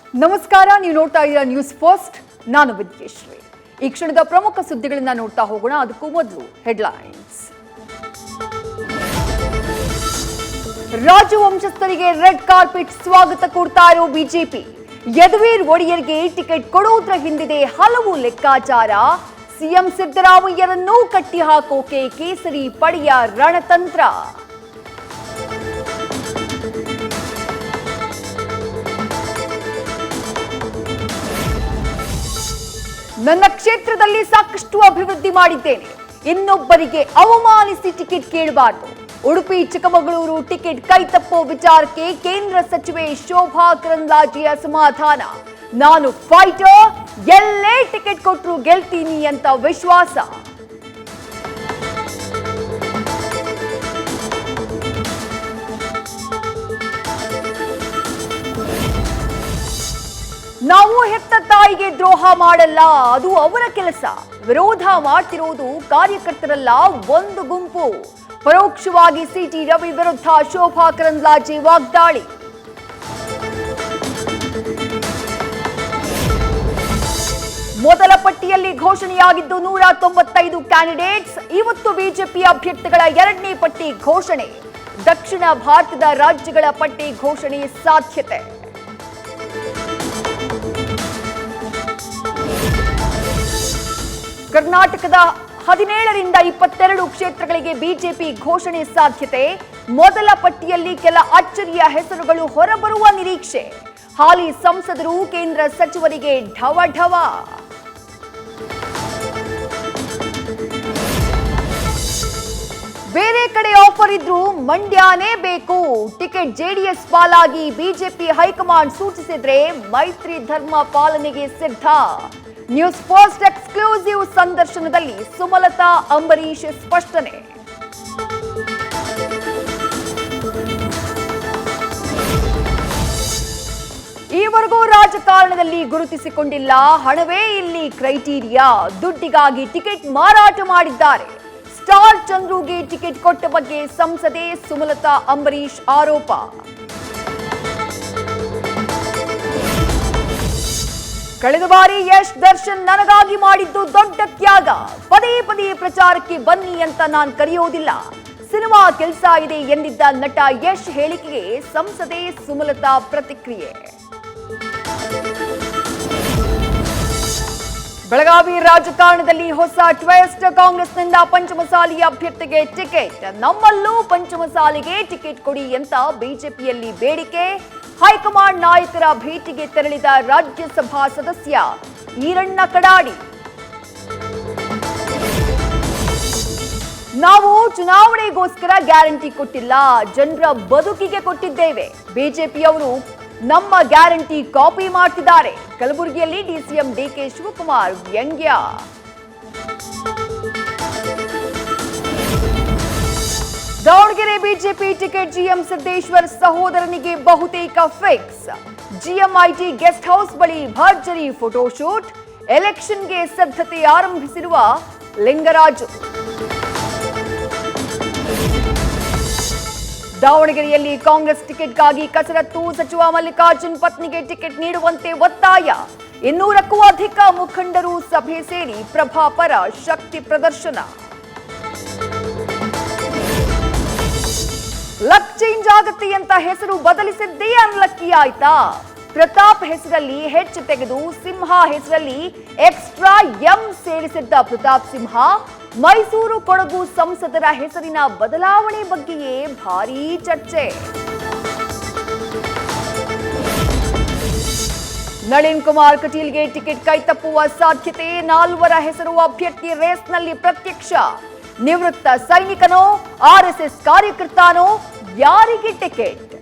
ನಮಸ್ಕಾರ, ನೀವು ನೋಡ್ತಾ ಇದ್ದೀರಾ ನ್ಯೂಸ್ ಫಸ್ಟ್. ನಾನು ವಿದ್ಯೇಶ್ವರಿ. ಈ ಕ್ಷಣದ ಪ್ರಮುಖ ಸುದ್ದಿಗಳನ್ನ ನೋಡ್ತಾ ಹೋಗೋಣ. ಅದಕ್ಕೂ ಮೊದಲು ಹೆಡ್ಲೈನ್ಸ್. ರಾಜು ವಂಶಸ್ಥರಿಗೆ ರೆಡ್ ಕಾರ್ಪೆಟ್ ಸ್ವಾಗತ ಕೊಡ್ತಾ ಇರೋ ಬಿಜೆಪಿ. ಯದುವೀರ್ ಒಡೆಯರ್ಗೆ ಟಿಕೆಟ್ ಕೊಡುವುದರ ಹಿಂದಿದೆ ಹಲವು ಲೆಕ್ಕಾಚಾರ. ಸಿಎಂ ಸಿದ್ದರಾಮಯ್ಯರನ್ನೂ ಕಟ್ಟಿ ಹಾಕೋಕೆ ಕೇಸರಿ ಪಡೆಯ ರಣತಂತ್ರ. ನನ್ನ ಕ್ಷೇತ್ರದಲ್ಲಿ ಸಾಕಷ್ಟು ಅಭಿವೃದ್ಧಿ ಮಾಡಿದ್ದೇನೆ, ಇನ್ನೊಬ್ಬರಿಗೆ ಅವಮಾನಿಸಿ ಟಿಕೆಟ್ ಕೇಳಬಾರದು. ಉಡುಪಿ ಚಿಕ್ಕಮಗಳೂರು ಟಿಕೆಟ್ ಕೈತಪ್ಪೋ ವಿಚಾರಕ್ಕೆ ಕೇಂದ್ರ ಸಚಿವೆ ಶೋಭಾ ಕರಂದ್ಲಾಜೆ ಅಸಮಾಧಾನ. ನಾನು ಫೈಟರ್, ಎಲ್ಲೇ ಟಿಕೆಟ್ ಕೊಟ್ಟರು ಗೆಲ್ತೀನಿ ಅಂತ ವಿಶ್ವಾಸ. ನಾವು ಹೆತ್ತ ತಾಯಿಗೆ ದ್ರೋಹ ಮಾಡಲ್ಲ, ಅದು ಅವರ ಕೆಲಸ. ವಿರೋಧ ಮಾಡ್ತಿರೋದು ಕಾರ್ಯಕರ್ತರಲ್ಲ, ಒಂದು ಗುಂಪು. ಪರೋಕ್ಷವಾಗಿ ಸಿಟಿ ರವಿ ವಿರುದ್ಧ ಶೋಭಾ ಕರಂದ್ಲಾಜೆ ವಾಗ್ದಾಳಿ. ಮೊದಲ ಪಟ್ಟಿಯಲ್ಲಿ ಘೋಷಣೆಯಾಗಿದ್ದು 195 ಕ್ಯಾಂಡಿಡೇಟ್ಸ್. ಇವತ್ತು ಬಿಜೆಪಿ ಅಭ್ಯರ್ಥಿಗಳ ಎರಡನೇ ಪಟ್ಟಿ ಘೋಷಣೆ. ದಕ್ಷಿಣ ಭಾರತದ ರಾಜ್ಯಗಳ ಪಟ್ಟಿ ಘೋಷಣೆ ಸಾಧ್ಯತೆ. ಕರ್ನಾಟಕದ 17ರಿಂದ 22 ಕ್ಷೇತ್ರಗಳಿಗೆ ಬಿಜೆಪಿ ಘೋಷಣೆ ಸಾಧ್ಯತೆ. ಮೊದಲ ಪಟ್ಟಿಯಲ್ಲಿ ಕೆಲ ಅಚ್ಚರಿಯ ಹೆಸರುಗಳು ಹೊರಬರುವ ನಿರೀಕ್ಷೆ. ಹಾಲಿ ಸಂಸದರು ಕೇಂದ್ರ ಸಚಿವರಿಗೆ ಢವಢವ. ಬೇರೆ ಕಡೆ ಆಫರ್ ಇದ್ರೂ ಮಂಡ್ಯನೇ ಬೇಕು. ಟಿಕೆಟ್ ಜೆಡಿಎಸ್ ಪಾಲಾಗಿ ಬಿಜೆಪಿ ಹೈಕಮಾಂಡ್ ಸೂಚಿಸಿದ್ರೆ ಮೈತ್ರಿ ಧರ್ಮ ಪಾಲನೆಗೆ ಸಿದ್ಧ. ನ್ಯೂಸ್ ಫಸ್ಟ್ ಎಕ್ಸ್ಕ್ಲೂಸಿವ್ ಸಂದರ್ಶನದಲ್ಲಿ ಸುಮಲತಾ ಅಂಬರೀಶ್ ಸ್ಪಷ್ಟನೆ. ಈವರೆಗೂ ರಾಜಕಾರಣದಲ್ಲಿ ಗುರುತಿಸಿಕೊಂಡಿಲ್ಲ, ಹಣವೇ ಇಲ್ಲಿ ಕ್ರೈಟೀರಿಯಾ. ದುಡ್ಡಿಗಾಗಿ ಟಿಕೆಟ್ ಮಾರಾಟ ಮಾಡಿದ್ದಾರೆ. ಸ್ಟಾರ್ ಚಂದ್ರುಗೆ ಟಿಕೆಟ್ ಕೊಟ್ಟ ಬಗ್ಗೆ ಸಂಸದೆ ಸುಮಲತಾ ಅಂಬರೀಶ್ ಆರೋಪ. ಕಳೆದ ಬಾರಿ ಯಶ್ ದರ್ಶನ್ ನನಗಾಗಿ ಮಾಡಿದ್ದು ದೊಡ್ಡ ತ್ಯಾಗ. ಪದೇ ಪದೇ ಪ್ರಚಾರಕ್ಕೆ ಬನ್ನಿ ಅಂತ ನಾನು ಕರೆಯೋದಿಲ್ಲ, ಸಿನಿಮಾ ಕೆಲಸ ಇದೆ ಎಂದಿದ್ದ ನಟ ಯಶ್ ಹೇಳಿಕೆಗೆ ಸಂಸದೆ ಸುಮಲತಾ ಪ್ರತಿಕ್ರಿಯೆ. ಬೆಳಗಾವಿ ರಾಜಕಾರಣದಲ್ಲಿ ಹೊಸ ಟ್ವಿಸ್ಟ್. ಕಾಂಗ್ರೆಸ್ನಿಂದ ಪಂಚಮಸಾಲಿ ಅಭ್ಯರ್ಥಿಗೆ ಟಿಕೆಟ್. ನಮ್ಮಲ್ಲೂ ಪಂಚಮಸಾಲಿಗೆ ಟಿಕೆಟ್ ಕೊಡಿ ಅಂತ ಬಿಜೆಪಿಯಲ್ಲಿ ಬೇಡಿಕೆ. ಹೈಕಮಾಂಡ್ ನಾಯಕರ ಭೇಟಿಗೆ ತೆರಳಿದ ರಾಜ್ಯಸಭಾ ಸದಸ್ಯ ಈರಣ್ಣ ಕಡಾಡಿ. ನಾವು ಚುನಾವಣೆಗೋಸ್ಕರ ಗ್ಯಾರಂಟಿ ಕೊಟ್ಟಿಲ್ಲ, ಜನರ ಬದುಕಿಗೆ ಕೊಟ್ಟಿದ್ದೇವೆ. ಬಿಜೆಪಿಯವರು ನಮ್ಮ ಗ್ಯಾರಂಟಿ ಕಾಪಿ ಮಾಡ್ತಿದ್ದಾರೆ. ಕಲಬುರಗಿಯಲ್ಲಿ ಡಿಸಿಎಂ ಡಿಕೆ ಶಿವಕುಮಾರ್ ವ್ಯಂಗ್ಯ. Davanagere BJP ticket GM Siddeshwar ಸಹೋದರನಿಗೆ ಬಹುತೇಕ ಫಿಕ್ಸ್. ಜಿಎಂಐಟಿ ಗೆಸ್ಟ್ ಹೌಸ್ ಬಳಿ ಭರ್ಜರಿ ಫೋಟೋಶೂಟ್. ಎಲೆಕ್ಷನ್ಗೆ ಸಿದ್ಧತೆ ಆರಂಭಿಸಿರುವ ಲಿಂಗರಾಜು. ದಾವಣಗೆರೆಯಲ್ಲಿ ಕಾಂಗ್ರೆಸ್ ಟಿಕೆಟ್ಗಾಗಿ ಕಸರತ್ತು. ಸಚಿವ ಮಲ್ಲಿಕಾರ್ಜುನ್ ಪತ್ನಿಗೆ ಟಿಕೆಟ್ ನೀಡುವಂತೆ ಒತ್ತಾಯ. 200ಕ್ಕೂ ಅಧಿಕ ಮುಖಂಡರು ಸಭೆ ಸೇರಿ ಪ್ರಭಾಪರ ಶಕ್ತಿ ಪ್ರದರ್ಶನ. ಲಕ್ ಚೇಂಜ್ ಆಗುತ್ತೆ ಅಂತ ಹೆಸರು ಬದಲಿಸಿದ್ದೇ ಅನ್ಲಕ್ಕಿ ಆಯ್ತಾ? ಪ್ರತಾಪ್ ಹೆಸರಲ್ಲಿ ಹೆಚ್ ತೆಗೆದು ಸಿಂಹ ಹೆಸರಲ್ಲಿ ಎಕ್ಸ್ಟ್ರಾ ಎಂ ಸೇರಿಸಿದ್ದ ಪ್ರತಾಪ್ ಸಿಂಹ. ಮೈಸೂರು ಕೊಡಗು ಸಂಸದರ ಹೆಸರಿನ ಬದಲಾವಣೆ ಬಗ್ಗೆಯೇ ಭಾರೀ ಚರ್ಚೆ. ನಳಿನ್ ಕುಮಾರ್ ಕಟೀಲ್ಗೆ ಟಿಕೆಟ್ ಕೈತಪ್ಪುವ ಸಾಧ್ಯತೆ. 4 ಹೆಸರು ಅಭ್ಯರ್ಥಿ ರೇಸ್ನಲ್ಲಿ ಪ್ರತ್ಯಕ್ಷ. ನಿವೃತ್ತ ಸೈನಿಕನೋ ಆರ್ಎಸ್ಎಸ್ ಕಾರ್ಯಕರ್ತನೋ, ಯಾರಿಗೆ ಟಿಕೆಟ್?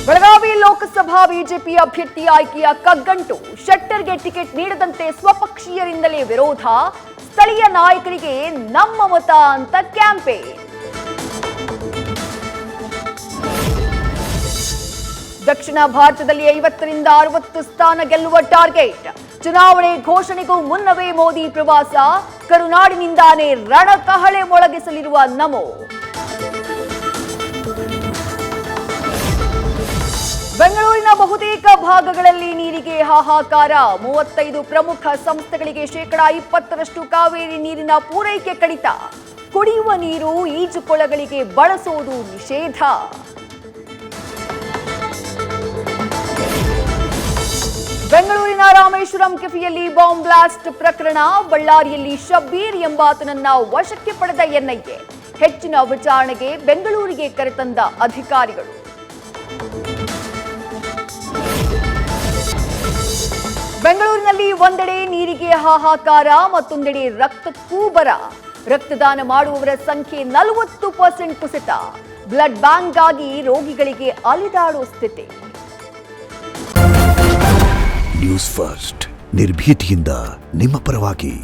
ಬೆಳಗಾವಿ ಲೋಕಸಭಾ ಬಿಜೆಪಿ ಅಭ್ಯರ್ಥಿ ಆಯ್ಕೆಯ ಕಗ್ಗಂಟು. ಶೆಟ್ಟರ್ಗೆ ಟಿಕೆಟ್ ನೀಡದಂತೆ ಸ್ವಪಕ್ಷೀಯರಿಂದಲೇ ವಿರೋಧ. ಸ್ಥಳೀಯ ನಾಯಕರಿಗೆ ನಮ್ಮ ಮತ ಅಂತ ಕ್ಯಾಂಪೇನ್. ದಕ್ಷಿಣ ಭಾರತದಲ್ಲಿ 50ರಿಂದ 60 ಸ್ಥಾನ ಗೆಲ್ಲುವ ಟಾರ್ಗೆಟ್. ಚುನಾವಣೆ ಘೋಷಣೆಗೂ ಮುನ್ನವೇ ಮೋದಿ ಪ್ರವಾಸ. ಕರುನಾಡಿನಿಂದಾನೇ ರಣಕಹಳೆ ಮೊಳಗಿಸಲಿರುವ ನಮೋ. ಬೆಂಗಳೂರಿನ ಬಹುತೇಕ ಭಾಗಗಳಲ್ಲಿ ನೀರಿಗೆ ಹಾಹಾಕಾರ. 35 ಪ್ರಮುಖ ಸಂಸ್ಥೆಗಳಿಗೆ ಶೇಕಡಾ 20ರಷ್ಟು ಕಾವೇರಿ ನೀರಿನ ಪೂರೈಕೆ ಕಡಿತ. ಕುಡಿಯುವ ನೀರು ಈಜುಕೊಳಗಳಿಗೆ ಬಳಸುವುದು ನಿಷೇಧ. ಬೆಂಗಳೂರಿನ ರಾಮೇಶ್ವರಂ ಕೆಫೆಯಲ್ಲಿ ಬಾಂಬ್ ಬ್ಲಾಸ್ಟ್ ಪ್ರಕರಣ. ಬಳ್ಳಾರಿಯಲ್ಲಿ ಶಬ್ಬೀರ್ ಎಂಬಾತನನ್ನ ವಶಕ್ಕೆ ಪಡೆದ ಎನ್ಐಎ. ಹೆಚ್ಚಿನ ವಿಚಾರಣೆಗೆ ಬೆಂಗಳೂರಿಗೆ ಕರೆತಂದ ಅಧಿಕಾರಿಗಳು. ಬೆಂಗಳೂರಿನಲ್ಲಿ ಒಂದೆಡೆ ನೀರಿಗೆ ಹಾಹಾಕಾರ, ಮತ್ತೊಂದೆಡೆ ರಕ್ತಕ್ಕೂ ಬರ. ರಕ್ತದಾನ ಮಾಡುವವರ ಸಂಖ್ಯೆ 40% ಕುಸಿತ. ಬ್ಲಡ್ ಬ್ಯಾಂಕ್ಗಾಗಿ ರೋಗಿಗಳಿಗೆ ಅಲಿದಾಡೋ ಸ್ಥಿತಿ. ನ್ಯೂಸ್ ಫಸ್ಟ್ ನಿರ್ಭೀತಿಯಿಂದ ನಿಮ್ಮ ಪರವಾಗಿ.